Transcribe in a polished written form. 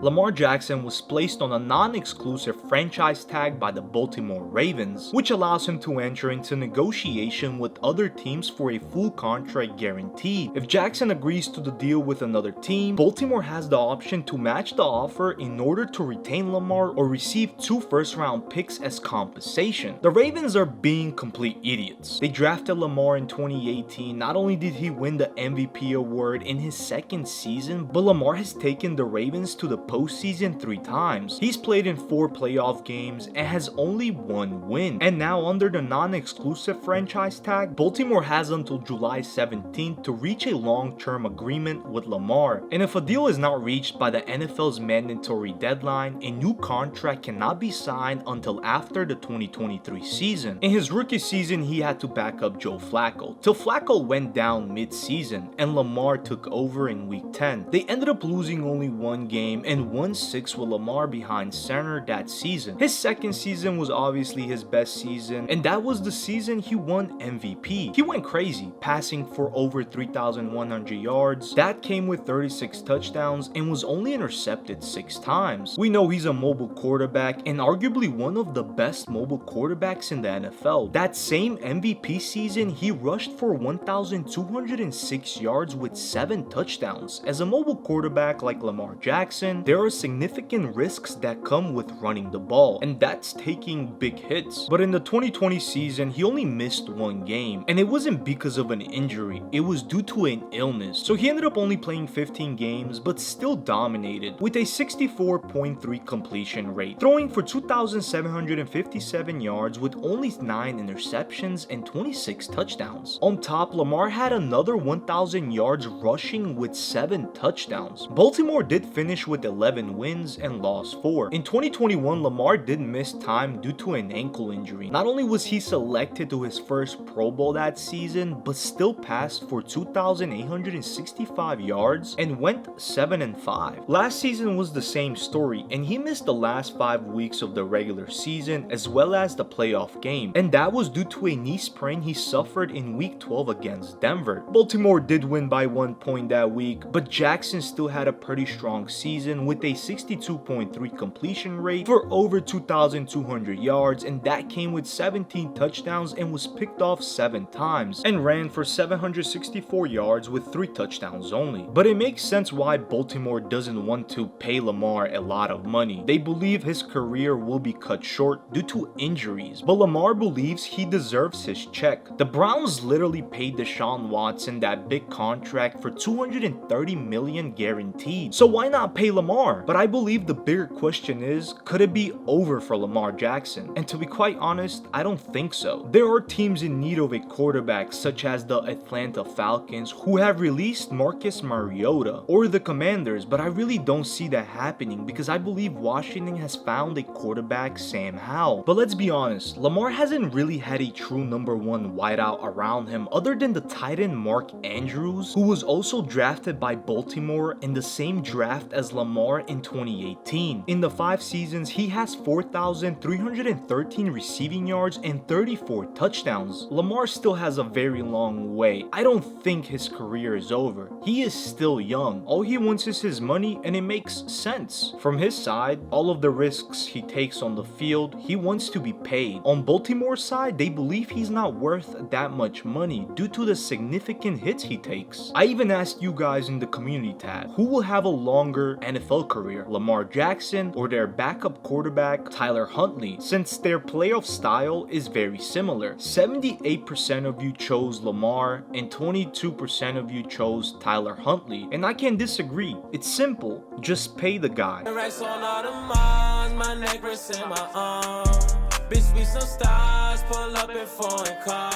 Lamar Jackson was placed on a non-exclusive franchise tag by the Baltimore Ravens, which allows him to enter into negotiation with other teams for a full contract guarantee. If Jackson agrees to the deal with another team, Baltimore has the option to match the offer in order to retain Lamar or receive 2 first-round picks as compensation. The Ravens are being complete idiots. They drafted Lamar in 2018. Not only did he win the MVP award in his second season, but Lamar has taken the Ravens to the postseason 3 times. He's played in 4 playoff games and has only 1 win. And now under the non-exclusive franchise tag, Baltimore has until July 17th to reach a long-term agreement with Lamar. And if a deal is not reached by the NFL's mandatory deadline, a new contract cannot be signed until after the 2023 season. In his rookie season, he had to back up Joe Flacco, till Flacco went down mid-season and Lamar took over in week 10. They ended up losing only 1 game and won 6 with Lamar behind center that season. His second season was obviously his best season, and that was the season he won MVP. He went crazy, passing for over 3,100 yards. That came with 36 touchdowns and was only intercepted 6 times. We know he's a mobile quarterback and arguably one of the best mobile quarterbacks in the NFL. That same MVP season, he rushed for 1,206 yards with 7 touchdowns. As a mobile quarterback like Lamar Jackson, there are significant risks that come with running the ball, and that's taking big hits. But in the 2020 season, he only missed 1 game, and it wasn't because of an injury, it was due to an illness. So he ended up only playing 15 games, but still dominated with a 64.3 completion rate, throwing for 2,757 yards with only 9 interceptions and 26 touchdowns. On top, Lamar had another 1,000 yards rushing with 7 touchdowns. Baltimore did finish with 11 wins and lost 4. In 2021, Lamar did miss time due to an ankle injury. Not only was he selected to his first Pro Bowl that season, but still passed for 2,865 yards and went 7-5. Last season was the same story, and he missed the last 5 weeks of the regular season as well as the playoff game, and that was due to a knee sprain he suffered in week 12 against Denver. Baltimore did win by 1 point that week, but Jackson still had a pretty strong season with a 62.3 completion rate for over 2,200 yards, and that came with 17 touchdowns and was picked off 7 times and ran for 764 yards with 3 touchdowns only. But it makes sense why Baltimore doesn't want to pay Lamar a lot of money. They believe his career will be cut short due to injuries, but Lamar believes he deserves his check. The Browns literally paid Deshaun Watson that big contract for $230 million guaranteed, so why not pay Lamar? But I believe the bigger question is, could it be over for Lamar Jackson? And to be quite honest, I don't think so. There are teams in need of a quarterback such as the Atlanta Falcons who have released Marcus Mariota, or the Commanders, but I really don't see that happening because I believe Washington has found a quarterback, Sam Howell. But let's be honest, Lamar hasn't really had a true number 1 wideout around him other than the tight end Mark Andrews, who was also drafted by Baltimore in the same draft as Lamar in 2018. In the 5 seasons, he has 4,313 receiving yards and 34 touchdowns. Lamar still has a very long way. I don't think his career is over. He is still young. All he wants is his money, and it makes sense. From his side, all of the risks he takes on the field, he wants to be paid. On Baltimore's side, they believe he's not worth that much money due to the significant hits he takes. I even asked you guys in the community tab, who will have a longer NFL career, Lamar Jackson or their backup quarterback Tyler Huntley, since their playoff style is very similar. 78% of you chose Lamar and 22% of you chose Tyler Huntley, and I can't disagree. It's simple, just pay the guy. Bitch, we some stars, pull up in foreign cars.